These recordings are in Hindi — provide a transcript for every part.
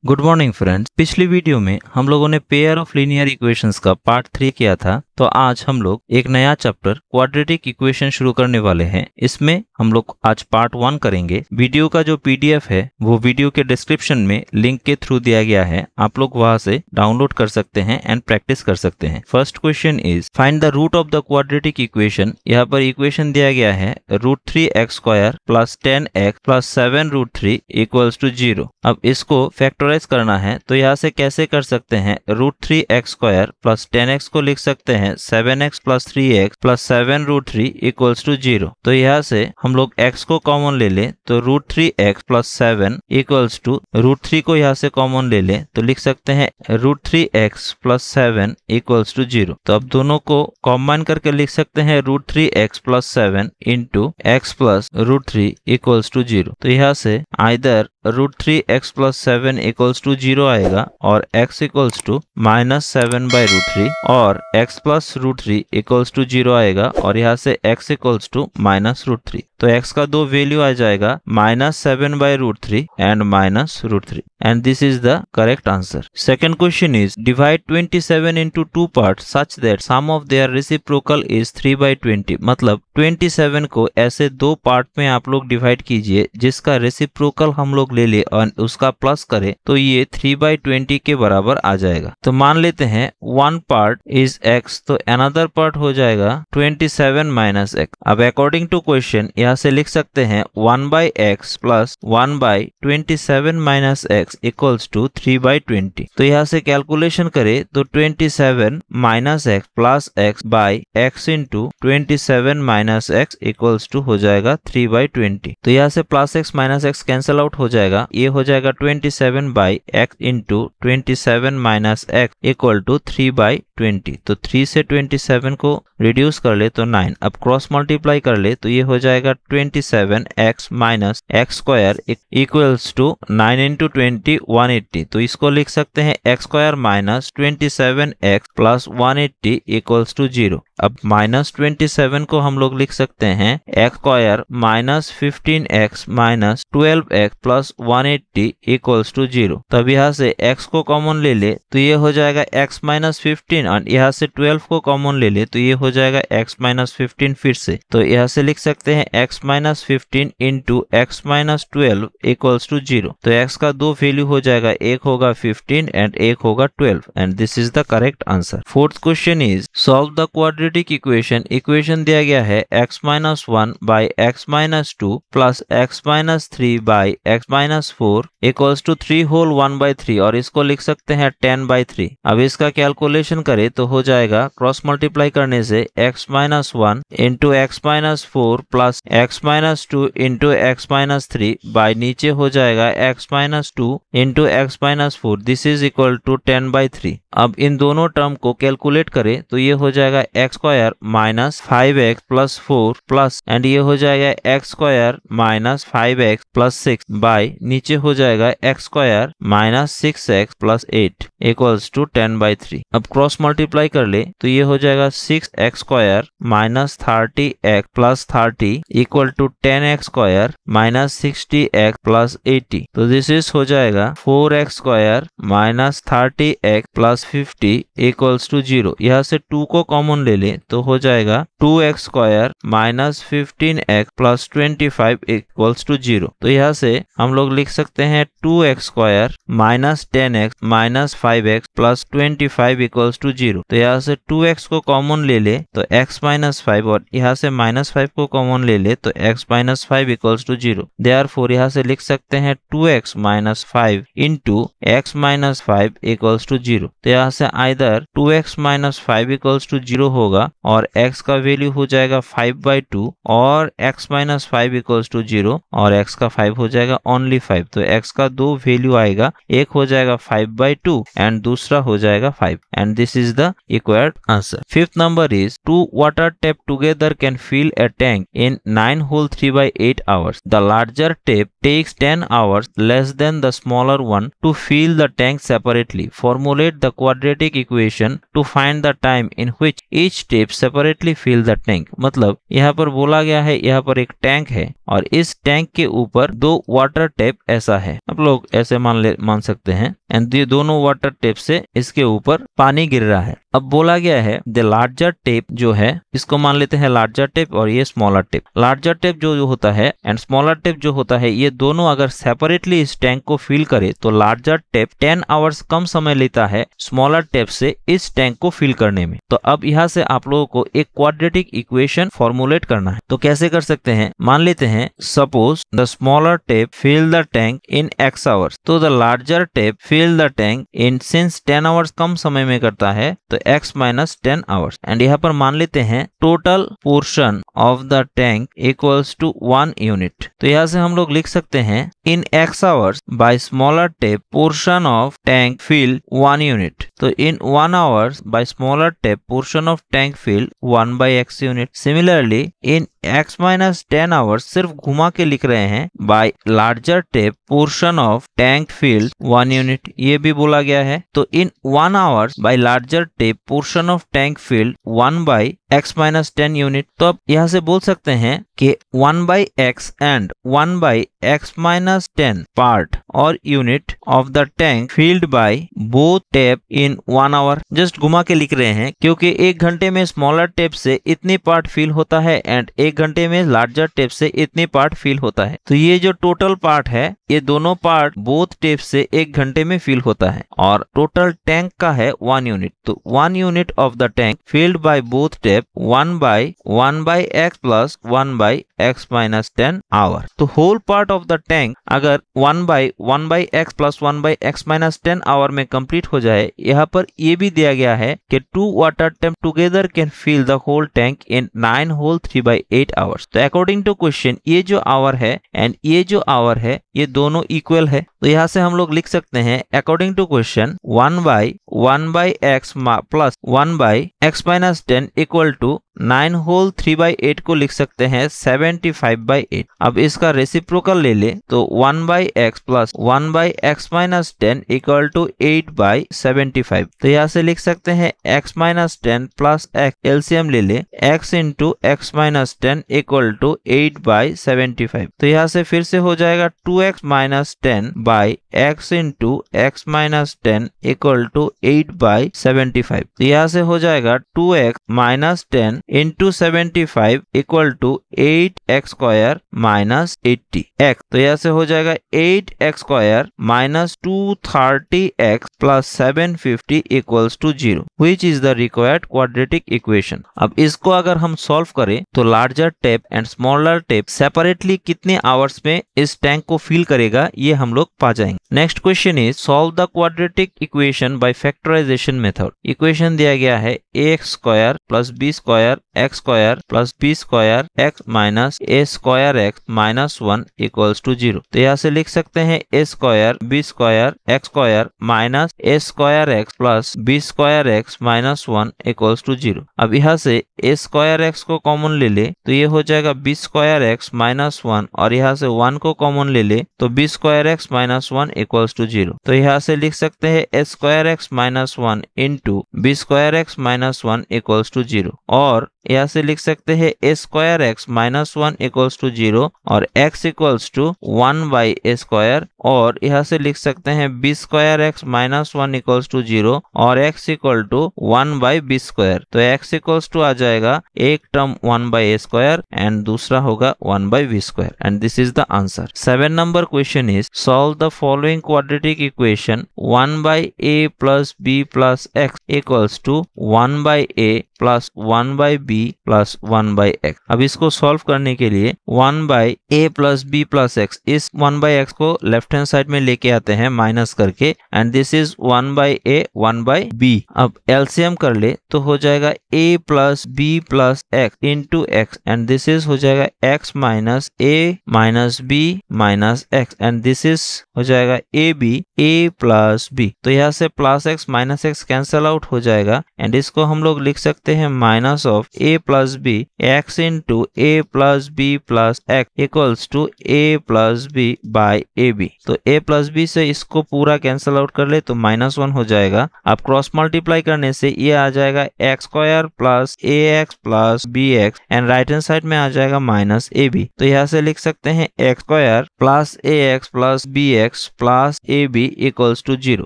Good morning friends. पिछली वीडियो में हम लोगों ने पेयर ऑफ लीनियर इक्वेशंस का पार्ट 3 किया था, तो आज हम लोग एक नया चैप्टर क्वाड्रेटिक इक्वेशन शुरू करने वाले हैं। इसमें हम लोग आज पार्ट 1 करेंगे। वीडियो का जो पीडीएफ है वो वीडियो के डिस्क्रिप्शन में लिंक के थ्रू दिया गया है, आप लोग वहां से डाउनलोड कर सकते हैं एंड प्रैक्टिस कर सकते हैं। First question is find the root of the quadratic equation. यहाँ पर इक्वेशन दिया गया है √3x² plus 10x plus 7√3 equals to 0। अब इसको फैक्टराइज करना है, तो यहाँ से कैसे कर सकते हैं? √3x² प्लस 10x को लिख सकते हैं 7x plus 3x plus 7√3 equals to 0। तो यहाँ से हम लोग x को कॉमन ले लें, तो √3x प्लस 7 इक्वल्स टू √3 को यहाँ से कॉमन ले लें, तो लिख सकते हैं √3x प्लस 7 इक्वल्स टू 0। तो अब दोनों को कॉम्बाइन करके लिख सकते हैं √3x plus 7 into x plus √3 equals to 0। तो यहाँ से either √3x plus 7 equals to 0 आएगा और x इक्वल्स टू -7/√3 और x प्लस √3 इक्वल्स टू 0 आएगा और यहाँ से x इक्वल्स टू -√3। तो x का दो वैल्यू आ जाएगा -7/√3 and -√3 and this is the correct answer. Second question is divide 27 into 2 part such that sum of their reciprocal is 3/20। मतलब 27 को ऐसे दो पार्ट में आप लोग डिवाइड कीजिए जिसका रेसिप्रोकल हम लोग ले ले और उसका प्लस करें तो ये 3/20 के बराबर आ जाएगा। तो मान लेते हैं वन पार्ट इज x, तो अनदर पार्ट हो जाएगा 27 माइनस x। अब अकॉर्डिंग टू क्वेश्चन यहाँ से लिख सकते हैं 1/x plus 1/27 minus x equals to 3/20। तो यहाँ से कैलकुलेशन करें तो 27 minus x plus x by x into 27 minus x equals to हो जाएगा 3/20। तो यहाँ से plus x minus x cancel out हो जाएगा, ये हो जाएगा 27 by x into 27 minus x equal to 3/20। तो 3 से 27 को रिड्यूस कर ले तो 9। अब क्रॉस मल्टीप्लाई कर ले तो ये हो जाएगा 27x minus x² equals to 9 into 20 180। तो इसको लिख सकते हैं x² minus 27x plus 180 equals to 0। अब -27 को हम लोग लिख सकते हैं x² minus 15x minus 12x plus 180 equals to 0। तब यहाँ से x को कॉमन ले ले तो ये हो जाएगा x माइनस 15 और यहाँ से 12 को कॉमन ले ले तो ये हो जाएगा x माइनस 15 फिर से। तो यहाँ से लिख सकते हैं x minus 15 into x minus 12 equals to 0। तो x का दो वैल्यू हो जाएगा, एक होगा 15 एंड एक होगा 12 and this is the correct answer. Fourth question is solve the quadratic equation. Equation दिया गया है x minus 1 by x minus 2 plus x minus 3 by x minus 4 equals to 3 whole 1/3 और इसको लिख सकते हैं 10/3। अब इसका कैलकुलेशन करें तो हो जाएगा क्रॉस मल्टीप्लाई करने से x minus 1 into x minus 4 plus x minus 2 into x minus 3 by नीचे हो जाएगा x minus 2 into x minus 4, this is equal to 10/3। अब इन दोनों टर्म को कैलकुलेट करें तो ये हो जाएगा x² minus 5x plus 4 plus and ये हो जाएगा x² minus 5x plus 6 by नीचे हो जाएगा x² minus 6x plus 8 equals to 10/3। अब क्रॉस मल्टीप्लाई कर ले तो ये हो जाएगा 6x² minus 30x plus 30 equal to 10x² minus 60x plus 80। तो दिस इज हो जाएगा 4x² minus 30x plus 50 equals to 0। यहाँ से 2 को कॉमन ले ले तो हो जाएगा 2x² minus 15x plus 25 equals to 0। तो यहाँ से हम लोग लिख सकते हैं 2x² minus 10x minus 5x plus 25 equals to 0। तो यहाँ से 2x को कॉमन ले ले तो x माइनस 5 और यहाँ से -5 को कॉमन ले ले तो x minus 5 equals to 0। Therefore यहाँ से लिख सकते हैं 2x minus 5 into x minus 5 equals to 0। तो यहाँ से either 2x minus 5 equals to 0 होगा और x का वैल्यू हो जाएगा 5/2 और x माइनस 5 इक्वल्स टू 0 और x का 5 हो जाएगा ओनली 5। तो x का दो वैल्यू आएगा, एक हो जाएगा 5/2 एंड दूसरा हो जाएगा 5 and this is the acquired answer. Fifth number is 2 water tap together can fill a tank in 9 whole 3/8 hours. The larger tap takes 10 hours less than the smaller one to fill the tank separately. Formulate the quadratic equation to find the time in which each step separately fill the tank. मतलब यहाँ पर बोला गया है, यहाँ पर एक टैंक है और इस टैंक के ऊपर दो वाटर टैप ऐसा है, आप लोग ऐसे मान सकते हैं, एंड ये दोनों वाटर टैप से इसके ऊपर पानी गिर रहा है। अब बोला गया है द लार्जर टेप जो है, इसको मान लेते हैं लार्जर टेप और ये स्मॉलर टेप। लार्जर टेप जो होता है एंड स्मॉलर टेप जो होता है, ये दोनों अगर सेपरेटली इस टैंक को फिल करे तो लार्जर टेप 10 आवर्स कम समय लेता है स्मॉलर टेप से इस टैंक को फिल करने में। तो अब यहाँ से आप लोगों को एक क्वाड्रेटिक इक्वेशन फॉर्मुलेट करना है। तो कैसे कर सकते हैं, मान लेते हैं suppose the smaller tap fill the tank in x hours, तो the larger tap fill the tank in, since 10 hours कम समय में करता है तो x माइनस 10 आवर्स। एंड यहाँ पर मान लेते हैं total portion of the tank equals to 1 unit. तो यहाँ से हम लोग लिख सकते हैं in x hours by smaller tap portion of tank fill 1 unit. तो in 1 hours by smaller tap portion of tank fill 1 by x unit. Similarly in x minus 10 hours सिर्फ घुमा के लिख रहे हैं by larger tap portion of tank fill 1 unit, ये भी बोला गया है। तो in 1 hours by larger tap portion of tank fill 1 by x minus 10 unit. तो अब यहाँ से बोल सकते हैं कि 1 by x and 1 by x minus 10 part और unit of the tank filled by both tap in 1 hour. Just घुमा के लिख रहे हैं क्योंकि 1 घंटे में स्मॉलर टेप से इतनी पार्ट फिल होता है एंड 1 घंटे में लार्जर टेप से इतनी पार्ट फिल होता है। तो ये जो टोटल पार्ट है, ये दोनों पार्ट बोथ टेप से 1 घंटे में फिल होता है और टोटल टैंक का है 1 यूनिट। तो 1 unit of the tank filled by both tap 1 by x plus 1 by x minus 10 hour. तो whole part of the tank अगर 1 by x plus 1 by x minus 10 hour में कंप्लीट हो जाए, यहाँ पर ये भी दिया गया है कि 2 water tank together can fill the whole tank in 9 whole 3 by 8 hours. तो अकॉर्डिंग टू क्वेश्चन ये जो आवर है एंड ये जो आवर है, ये दोनों इक्वल है। तो यहाँ से हम लोग लिख सकते हैं according to question 1 by x plus 1 by x minus 10 equal to 9 whole 3 by 8 को लिख सकते हैं 75 बाय 8। अब इसका रेसिप्रोकल ले ले तो 1 by x plus 1 by x minus 10 equal to 8 by 75। तो यहाँ से लिख सकते हैं x minus 10 plus x, LCM ले ले, x into x minus 10 equal to 8 by 75। तो यहाँ से फिर से हो जाएगा 2x minus 10 by x into x minus 10 equal to 8 by 75। तो यहाँ से हो जाएगा 2x minus 10 into 75 equal to 8x square minus 80x। तो यहाँ से हो जाएगा 8x square minus 230x plus 750 equals to 0, which is the required quadratic equation. अब इसको अगर हम सॉल्व करें तो larger tap and smaller tap separately कितने आवर्स में इस टैंक को फिल करेगा, ये हम लोग पा जाएंगे। Next question is solve the quadratic equation by factorization method. Equation दिया गया है ax square plus b square x square plus b square x minus a square x minus 1 equals to 0। तो यहाँ से लिख सकते हैं a square b square x square minus a square x plus b square x minus 1 equals to 0। अब यहाँ से a स्क्वायर x को कॉमन ले ले तो ये हो जाएगा b स्क्वायर x माइनस 1 और यहाँ से 1 को कॉमन ले ले तो b square x minus 1 equals to 0। तो यहाँ से लिख सकते हैं a square x minus 1 into b square x minus 1 equals to 0 और यहाँ से लिख सकते हैं a square x minus 1 equals to 0 और x equals to 1 by a square और यहाँ से लिख सकते हैं b square x minus 1 equals to 0 और x equal to 1 by b square. तो x इक्वल्स टू आ जाएगा एक term 1 by a square and दूसरा होगा 1 by b square and this is the answer. 7 number question is solve the following quadratic equation 1 by a plus b plus x equals to 1 by a plus 1 by b plus 1 by x। अब इसको सॉल्व करने के लिए 1 by a plus b plus x, इस 1 बाई x को लेफ्ट हैंड साइड में लेके आते हैं माइनस करके and this is 1 by a 1 by b। अब एलसीएम कर ले तो हो जाएगा a plus b plus x into x and this is हो जाएगा x minus a minus b minus x and this is हो जाएगा a b a plus b। तो यहाँ से plus x minus x cancel out out हो जाएगा एंड इसको हम लोग लिख सकते हैं minus of a plus b x into a plus b plus x equals to a plus b by a b. तो a प्लस बी से इसको पूरा कैंसिल आउट कर ले तो -1 हो जाएगा। अब क्रॉस मल्टीप्लाई करने से ये आ जाएगा x square plus a x plus b x and right hand side में आ जाएगा माइनस ए बी। तो यहाँ से लिख सकते हैं x square plus a x plus b x plus a b equals to 0।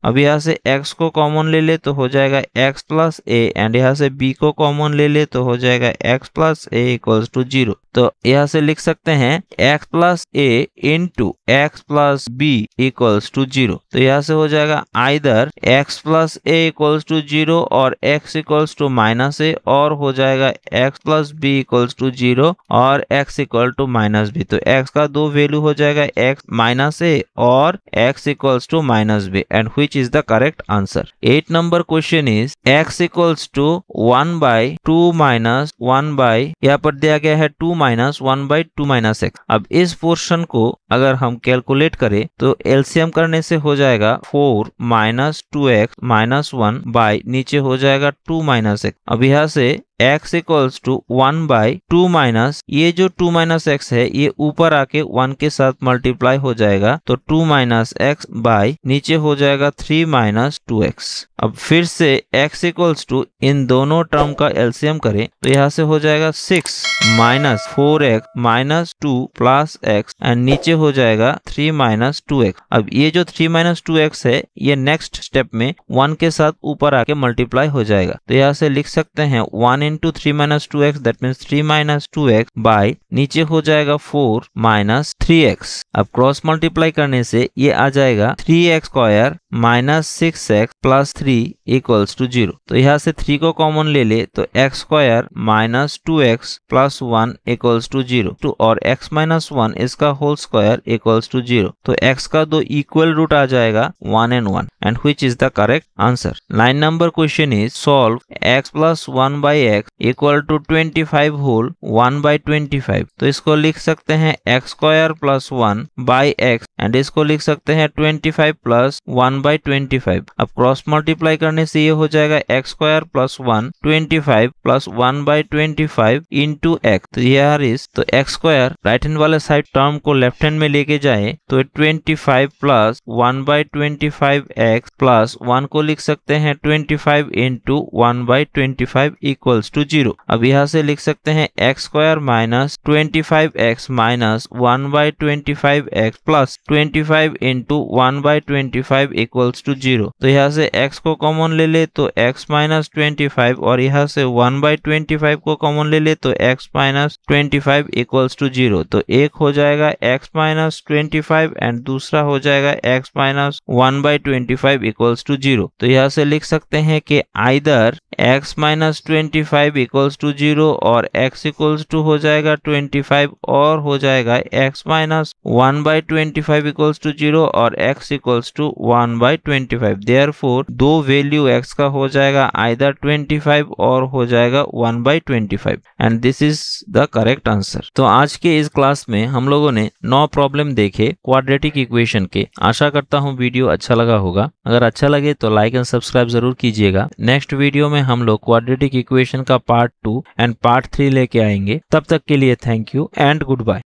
अब यहाँ से x को कॉमन ले ले तो हो जाएगा x प्लस ए एंड यहाँ से b को कॉमन ले ले तो हो जाएगा x plus a equals to 0। तो यहाँ से लिख सकते हैं x plus a into x plus b equals to 0। तो यहाँ से हो जाएगा either x plus a equals to 0 और x equals to minus a, और हो जाएगा x plus b equals to 0 और x equal to minus b. तो x का दो वैल्यू हो जाएगा x माइनस ए और x equals to minus b and which is the correct answer। 8 number question is x equals to 1 by 2 minus 1 by, यहाँ पर दिया गया है 2 minus 1 by 2 minus x। अब इस पोर्शन को अगर हम कैलकुलेट करें तो एलसीएम करने से हो जाएगा 4 minus 2x minus 1 by नीचे हो जाएगा 2 minus x। अब यहाँ से x equals to 1 by 2 minus, ये जो 2 माइनस एक्स है ये ऊपर आके 1 के साथ मल्टीप्लाई हो जाएगा तो 2 माइनस एक्स बाई नीचे हो जाएगा 3 माइनस 2x। अब फिर से x इक्वल्स टू इन दोनों टर्म का एलसीएम करें तो यहाँ से हो जाएगा 6 minus 4x minus 2 plus x and नीचे हो जाएगा 3 माइनस 2x। अब ये जो 3 माइनस 2x है ये नेक्स्ट स्टेप में 1 के साथ ऊपर आके मल्टीप्लाई हो जाएगा। तो यहाँ से लिख सकते हैं 1 into 3 minus 2x that means 3 minus 2x by नीचे हो जाएगा 4 माइनस 3x। अब क्रॉस मल्टीप्लाई करने से ये आ जाएगा 3x square minus 6x plus 3 equals to 0। तो यहाँ से 3 को कॉमन ले ले तो x square minus 2x plus 1 equals to 0 और x माइनस 1 इसका होल स्क्वायर इक्वल्स टू 0। तो x का दो इक्वल रूट आ जाएगा 1 and 1 and which is the correct answer। 9 number question is solve x plus 1 by x equal to 25 whole 1 by 25। तो इसको लिख सकते हैं x square plus 1 by x and इसको लिख सकते हैं 25 प्लस 1 बाई 25। अब क्रॉस मल्टीप्लाई करने से ये हो जाएगा x square plus 1 25 plus 1 by 25 into x। तो यार इस तो x स्क्वायर राइट हैंड वाले साइड टर्म को लेफ्ट हैंड में लेके जाए तो 25 प्लस 1 बाई 25 x प्लस 1 को लिख सकते हैं 25 इंटू 1 बाई 25 इक्वल्स टू 0। अब यहाँ से लिख सकते हैं x square minus 25x minus 1 by 25x plus 25 into 1 by 25 equals to 0। तो यहाँ से x को कॉमन ले ले तो x माइनस 25 और यहाँ से 1 बाई 25 को कॉमन ले ले तो x माइनस 25 इक्वल्स टू 0। तो एक हो जाएगा x माइनस 25 एंड दूसरा हो जाएगा x minus 1 by 25 equals to 0। तो यहाँ से लिख सकते हैं कि either x minus 25 equals to 0 और x इक्वल्स टू हो जाएगा 25 और हो जाएगा x minus 1 by 25 equals to 0 और x equals to 1 by 25। Therefore दो वैल्यू x का हो जाएगा आइदर 25 और हो जाएगा 1 by 25 and this is the correct answer. तो आज के इस क्लास में हम लोगों ने 9 प्रॉब्लम देखे क्वाड्रेटिक इक्वेशन के। आशा करता हूँ वीडियो अच्छा लगा होगा। अगर अच्छा लगे तो लाइक एंड सब्सक्राइब जरूर कीजिएगा। नेक्स्ट वीडियो में हम लोग क्वाड्रेटिक इक्वेशन का पार्ट 2 एंड पार्ट 3 लेके आएंगे। तब तक के लिए thank you and good bye.